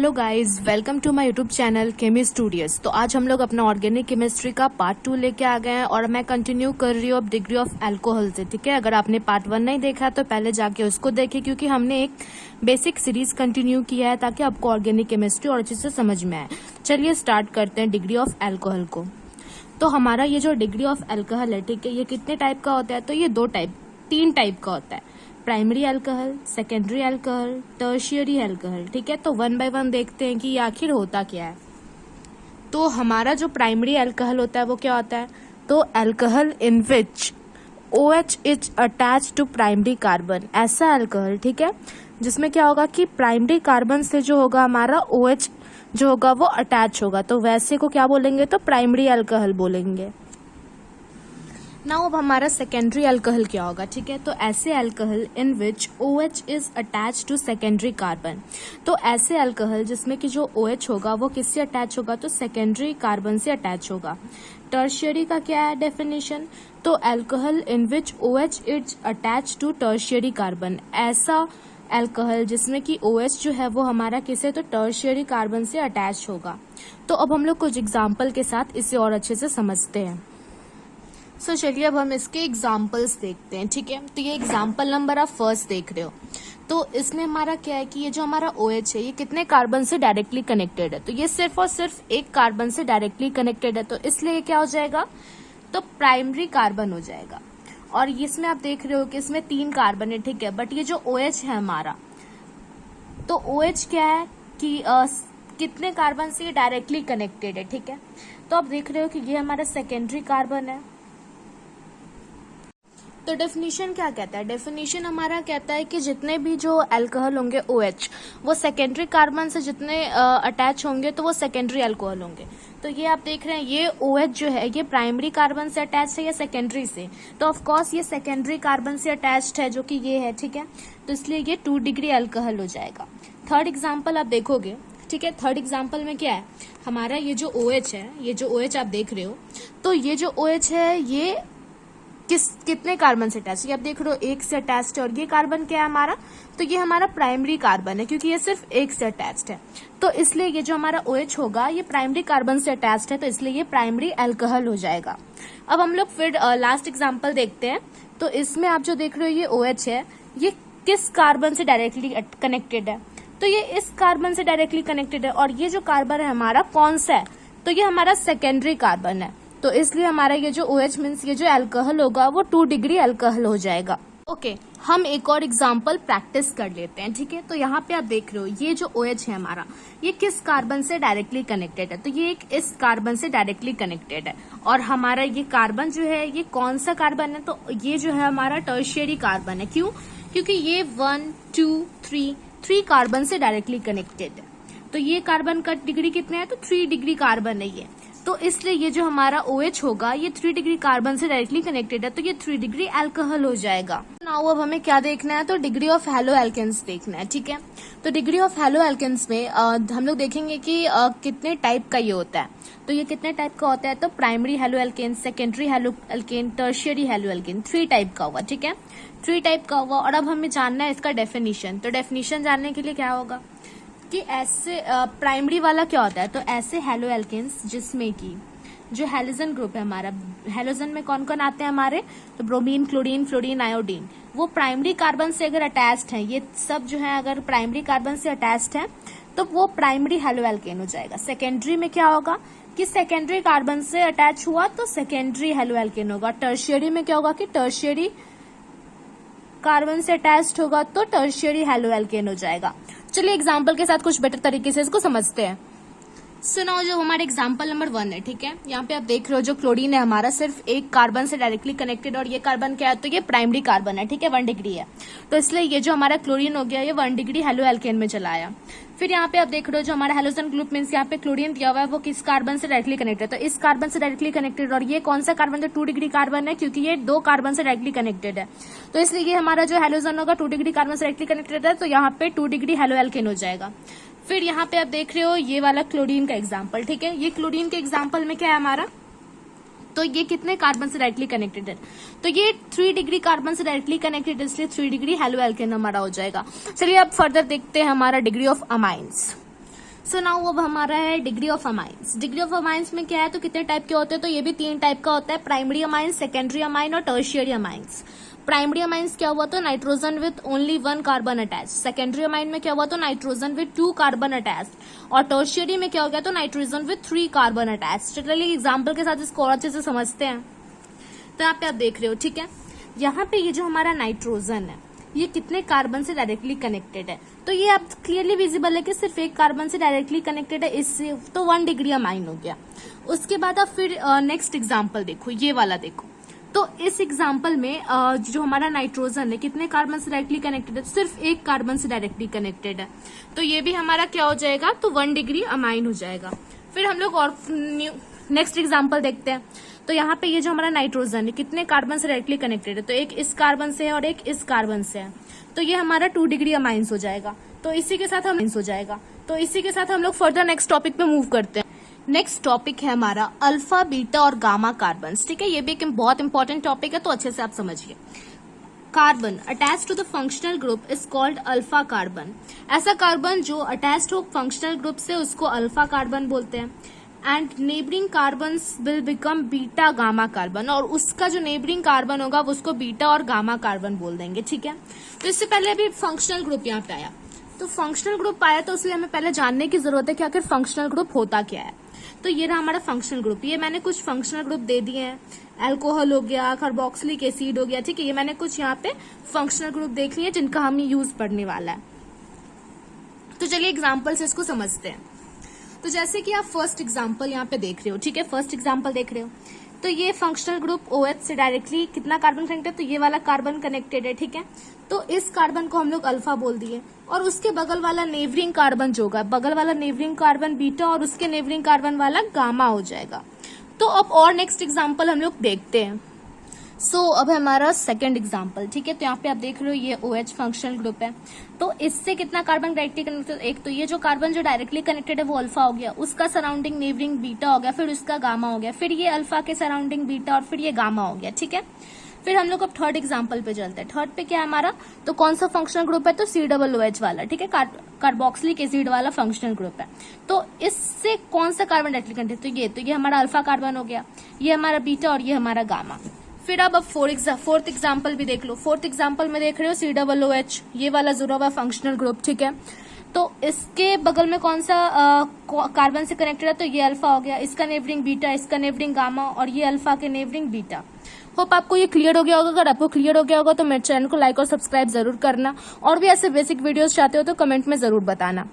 Hello guys, welcome to my YouTube channel Chemi Studios. तो आज हम लोग अपना ऑर्गेनिक केमिस्ट्री का पार्ट 2 लेके आ गए हैं और मैं कंटिन्यू कर रही हूँ अब डिग्री ऑफ अल्कोहल से। ठीक है, अगर आपने पार्ट 1 नहीं देखा तो पहले जाके उसको देखें, क्योंकि हमने एक बेसिक सीरीज कंटिन्यू किया है ताकि आपको ऑर्गेनिक केमिस्ट्री और अच्छे से समझ में आए। चलिए स्टार्ट करते हैं डिग्री ऑफ अल्कोहल को। तो हमारा ये जो डिग्री ऑफ अल्कोहल है, ठीक है, ये कितने टाइप का होता है? तो ये तीन टाइप का होता है, primary alcohol, secondary alcohol, tertiary alcohol. ठीक है, तो वन बाय वन देखते हैं कि ये आखिर होता क्या है। तो हमारा जो प्राइमरी अल्कोहल होता है वो क्या होता है? तो alcohol in which OH is attach to primary carbon, ऐसा अल्कोहल, ठीक है, जिसमें क्या होगा कि प्राइमरी कार्बन से जो होगा हमारा OH जो होगा वो अटैच होगा, तो वैसे को क्या बोलेंगे? तो प्राइमरी अल्कोहल बोलेंगे। नाउ अब हमारा सेकेंडरी अल्कोहल क्या होगा? ठीक है, तो ऐसे alcohol in which OH is attach to secondary carbon. तो ऐसे अल्कोहल जिसमें कि जो OH होगा वो किससे अटैच होगा? तो सेकेंडरी कार्बन से अटैच होगा। टर्शियरी का क्या है डेफिनेशन? तो alcohol in which OH is attach to tertiary carbon, ऐसा अल्कोहल जिसमें कि OH जो है वो हमारा किसे? तो टर्शियरी कार्बन से अटैच होगा। तो अब हम लोग कुछ एग्जाम्पल के साथ इसे और अच्छे से समझते हैं। सो चलिए अब हम इसके एग्जाम्पल्स देखते हैं। ठीक है, तो ये एग्जाम्पल नंबर आप फर्स्ट देख रहे हो। तो इसमें हमारा क्या है कि ये जो हमारा OH है ये कितने कार्बन से डायरेक्टली कनेक्टेड है? तो ये सिर्फ और सिर्फ एक कार्बन से डायरेक्टली कनेक्टेड है, तो इसलिए ये क्या हो जाएगा? तो प्राइमरी कार्बन हो जाएगा। और इसमें आप देख रहे हो कि इसमें 3 कार्बन है, ठीक है, बट ये जो OH है हमारा, तो OH क्या है कि कितने कार्बन से डायरेक्टली कनेक्टेड है। ठीक है, तो आप देख रहे हो कि ये हमारा सेकेंडरी कार्बन है। तो डेफिनेशन क्या कहता है? डेफिनेशन हमारा कहता है कि जितने भी जो अल्कोहल होंगे OH वो सेकेंडरी कार्बन से जितने अटैच होंगे तो वो सेकेंडरी अल्कोहल होंगे। तो ये आप देख रहे हैं ये OH जो है ये प्राइमरी कार्बन से अटैच है या सेकेंडरी से? तो ऑफ कोर्स ये सेकेंडरी कार्बन से अटैच्ड है, जो कि ये है। ठीक है, तो इसलिए ये 2 डिग्री अल्कोहल हो जाएगा। थर्ड एग्जाम्पल आप देखोगे, ठीक है, थर्ड एग्जाम्पल में क्या है हमारा? ये जो OH है, ये जो OH आप देख रहे हो, तो ये जो OH है ये कितने कार्बन से अटैच है? आप देख रहे हो 1 से अटैच्ड है। और ये कार्बन क्या है हमारा? तो ये हमारा प्राइमरी कार्बन है, क्योंकि ये सिर्फ 1 से अटैच्ड है। तो इसलिए ये जो हमारा OH होगा ये प्राइमरी कार्बन से अटैच्ड है, तो इसलिए ये प्राइमरी अल्कोहल हो जाएगा। अब हम लोग फिर लास्ट एग्जाम्पल देखते हैं। तो इसमें आप जो देख रहे हो ये OH है, ये किस कार्बन से डायरेक्टली कनेक्टेड है? तो ये इस कार्बन से डायरेक्टली कनेक्टेड है। और ये जो कार्बन है हमारा कौन सा है? तो ये हमारा सेकेंडरी कार्बन है, तो इसलिए हमारा ये जो OH मीन्स ये जो अल्कोहल होगा वो 2 डिग्री अल्कोहल हो जाएगा। ओके, हम एक और एग्जांपल प्रैक्टिस कर लेते हैं। ठीक है, तो यहाँ पे आप देख रहे हो ये जो OH है हमारा ये किस कार्बन से डायरेक्टली कनेक्टेड है? तो ये एक इस कार्बन से डायरेक्टली कनेक्टेड है। और हमारा ये कार्बन जो है ये कौन सा कार्बन है? तो ये जो है हमारा टर्शियरी कार्बन है। क्यों? क्योंकि ये 1 2 3 कार्बन से डायरेक्टली कनेक्टेड है। तो ये कार्बन का डिग्री कितने है? तो 3 डिग्री कार्बन है ये। तो इसलिए ये जो हमारा OH होगा ये 3 डिग्री कार्बन से डायरेक्टली कनेक्टेड है, तो ये 3 डिग्री अल्कोहल हो जाएगा। नाउ अब हमें क्या देखना है? तो डिग्री ऑफ हैलो एल्केन्स देखना है। ठीक है, तो डिग्री ऑफ हैलो एल्केन्स में हम लोग देखेंगे कि कितने टाइप का ये होता है। तो ये कितने टाइप का होता है? तो primary halo alkane, secondary halo alkane, tertiary halo alkane, 3 type का हुआ। ठीक है, 3 टाइप का हुआ। और अब हमें जानना है इसका डेफिनेशन। तो डेफिनेशन जानने के लिए क्या होगा कि ऐसे प्राइमरी वाला क्या होता है? तो ऐसे हैलो एल्केन्स जिसमें कि जो हैलोजन ग्रुप है हमारा, हैलोजन में कौन कौन आते हैं हमारे? तो ब्रोमीन, क्लोरीन, फ्लोरीन, आयोडीन, वो प्राइमरी कार्बन से अगर अटैच्ड है, ये सब जो है अगर प्राइमरी कार्बन से अटैच्ड है तो वो प्राइमरी हैलो एल्केन हो जाएगा। सेकेंडरी में क्या होगा कि सेकेंडरी कार्बन से अटैच हुआ तो सेकेंडरी हैलो एल्केन होगा। टर्शियरी में क्या होगा कि टर्शियरी कार्बन से अटैच्ड होगा तो टर्शियरी हैलो एल्केन हो जाएगा। चलिए एग्जाम्पल के साथ कुछ बेटर तरीके से इसको समझते हैं। सुनो, जो हमारे एग्जाम्पल नंबर 1 है, ठीक है, यहाँ पे आप देख रहे हो जो क्लोरीन है हमारा सिर्फ एक कार्बन से डायरेक्टली कनेक्टेड। और ये कार्बन क्या है? तो ये प्राइमरी कार्बन है। ठीक है, 1 डिग्री है, तो इसलिए ये जो हमारा क्लोरीन हो गया ये 1 डिग्री हैलो एल्केन में चला आया। फिर यहाँ पे आप देख रहे हो जो हमारा हैलोजन ग्रुप मीन्स यहाँ पे क्लोरीन दिया हुआ है वो किस कार्बन से डायरेक्टली कनेक्टेड है? तो इस कार्बन से डायरेक्टली कनेक्टेड। और ये कौन सा कार्बन है? 2 डिग्री कार्बन है, क्योंकि ये 2 कार्बन से डायरेक्टली कनेक्टेड है। तो इसलिए ये हमारा जो हैलोजन होगा 2 डिग्री कार्बन से डायरेक्टली कनेक्टेड है, तो यहाँ पे 2 डिग्री हैलो एल्केन हो जाएगा। फिर यहाँ पे आप देख रहे हो ये वाला क्लोरीन का एग्जाम्पल। ठीक है, ये क्लोरीन के एग्जाम्पल में क्या है हमारा? तो ये कितने कार्बन से डायरेक्टली कनेक्टेड है? तो ये 3 डिग्री कार्बन से डायरेक्टली कनेक्टेड है, इसलिए 3 डिग्री हैलो एल्केन हमारा हो जाएगा। चलिए अब फर्दर देखते हैं हमारा degree of amines. So now अब हमारा है degree of amines. Degree of amines में क्या है, तो कितने टाइप के होते हैं, तो ये भी 3 टाइप का होता है, प्राइमरी अमाइंस, सेकेंडरी अमाइन और टर्शियरी अमाइंस। प्राइमरी अमाइंस क्या हुआ, तो nitrogen with only 1 carbon attach. Secondary amine में क्या हुआ, तो नाइट्रोजन विथ 2 कार्बन अटैच। और टर्शियरी में क्या हो गया, तो नाइट्रोजन विथ 3 कार्बन अटैच। चलिए एग्जाम्पल के साथ इसको और अच्छे से समझते हैं। तो यहाँ पे आप देख रहे हो, ठीक है, यहाँ पे ये जो हमारा नाइट्रोजन है ये कितने कार्बन से डायरेक्टली कनेक्टेड है, तो ये आप क्लियरली विजिबल है कि सिर्फ एक कार्बन से डायरेक्टली कनेक्टेड है, इससे तो 1 डिग्री अमाइन हो गया। उसके बाद आप फिर नेक्स्ट एग्जाम्पल देखो, ये वाला देखो। तो इस एग्जाम्पल में जो हमारा नाइट्रोजन है कितने कार्बन से डायरेक्टली कनेक्टेड है, सिर्फ एक कार्बन से डायरेक्टली कनेक्टेड है, तो ये भी हमारा क्या हो जाएगा, तो 1 डिग्री अमाइन हो जाएगा। फिर हम लोग और नेक्स्ट एग्जाम्पल देखते हैं। तो यहाँ पे ये जो हमारा नाइट्रोजन है कितने कार्बन से डायरेक्टली कनेक्टेड है, तो एक इस कार्बन से है और एक इस कार्बन से है, तो ये हमारा 2 डिग्री अमाइंस हो जाएगा। तो इसी के साथ हम लोग फर्दर नेक्स्ट टॉपिक पे मूव करते हैं। नेक्स्ट टॉपिक है हमारा अल्फा, बीटा और गामा कार्बन्स। ठीक है, ये भी एक बहुत इंपॉर्टेंट टॉपिक है, तो अच्छे से आप समझिए। Carbon attach to the functional group is called alpha carbon. ऐसा कार्बन जो अटैच्ड हो फंक्शनल ग्रुप से उसको अल्फा कार्बन बोलते हैं। And neighbouring carbons will become beta gamma carbon, और उसका जो नेबरिंग कार्बन होगा वो उसको बीटा और गामा कार्बन बोल देंगे। ठीक है, तो इससे पहले अभी फंक्शनल ग्रुप यहाँ पे आया, तो फंक्शनल ग्रुप आया तो इसलिए हमें पहले जानने की जरूरत है कि आखिर फंक्शनल ग्रुप होता क्या है। तो ये रहा हमारा फंक्शनल ग्रुप। ये मैंने कुछ फंक्शनल ग्रुप दे दिए हैं, अल्कोहल हो गया, कार्बोक्सिलिक एसिड हो गया। ठीक है, ये मैंने कुछ यहाँ पे फंक्शनल ग्रुप देख लिए जिनका हम यूज पढ़ने वाला है। तो चलिए एग्जाम्पल से इसको समझते हैं। तो जैसे कि आप फर्स्ट एग्जाम्पल यहाँ पे देख रहे हो, ठीक है, फर्स्ट एग्जाम्पल देख रहे हो, तो ये फंक्शनल ग्रुप OH से डायरेक्टली कितना कार्बन कनेक्टेड, तो ये वाला कार्बन कनेक्टेड है। ठीक है, तो इस कार्बन को हम लोग अल्फा बोल दिए, और उसके बगल वाला नेबरिंग कार्बन जो होगा, बगल वाला नेबरिंग कार्बन बीटा और उसके नेबरिंग कार्बन वाला गामा हो जाएगा। तो अब और नेक्स्ट एग्जाम्पल हम लोग देखते हैं। अब है हमारा सेकंड एग्जाम्पल। ठीक है, तो यहाँ पे आप देख रहे हो ये OH फंक्शनल ग्रुप है, तो इससे कितना कार्बन डायरेक्टली कनेक्टेड, एक तो ये जो कार्बन जो डायरेक्टली कनेक्टेड है वो अल्फा हो गया, उसका सराउंडिंग नेबरिंग बीटा हो गया, फिर उसका गामा हो गया, फिर ये अल्फा के सराउंडिंग बीटा और फिर ये गामा हो गया। ठीक है, फिर हम लोग अब थर्ड एग्जाम्पल पे चलते हैं। थर्ड पे क्या है हमारा, तो कौन सा फंक्शनल ग्रुप है, तो COOH वाला। ठीक है, कार्बोक्सिलिक एसिड वाला फंक्शनल ग्रुप है। तो इससे कौन सा कार्बन डायरेक्टली कनेक्टेड, तो ये हमारा अल्फा कार्बन हो गया, ये हमारा बीटा और ये हमारा गामा। फिर अब फोर्थ एग्जाम्पल भी देख लो। फोर्थ एग्जाम्पल में देख रहे हो COOH, ये वाला जुड़ा हुआ फंक्शनल ग्रुप। ठीक है, तो इसके बगल में कौन सा कार्बन से कनेक्टेड है, तो ये अल्फा हो गया, इसका नेबरिंग बीटा, इसका नेबरिंग गामा और ये अल्फा के नेबरिंग बीटा। होप आपको ये क्लियर हो गया होगा। अगर आपको क्लियर हो गया होगा तो मेरे चैनल को लाइक और सब्सक्राइब जरूर करना, और भी ऐसे बेसिक वीडियोस चाहते हो तो कमेंट में जरूर बताना।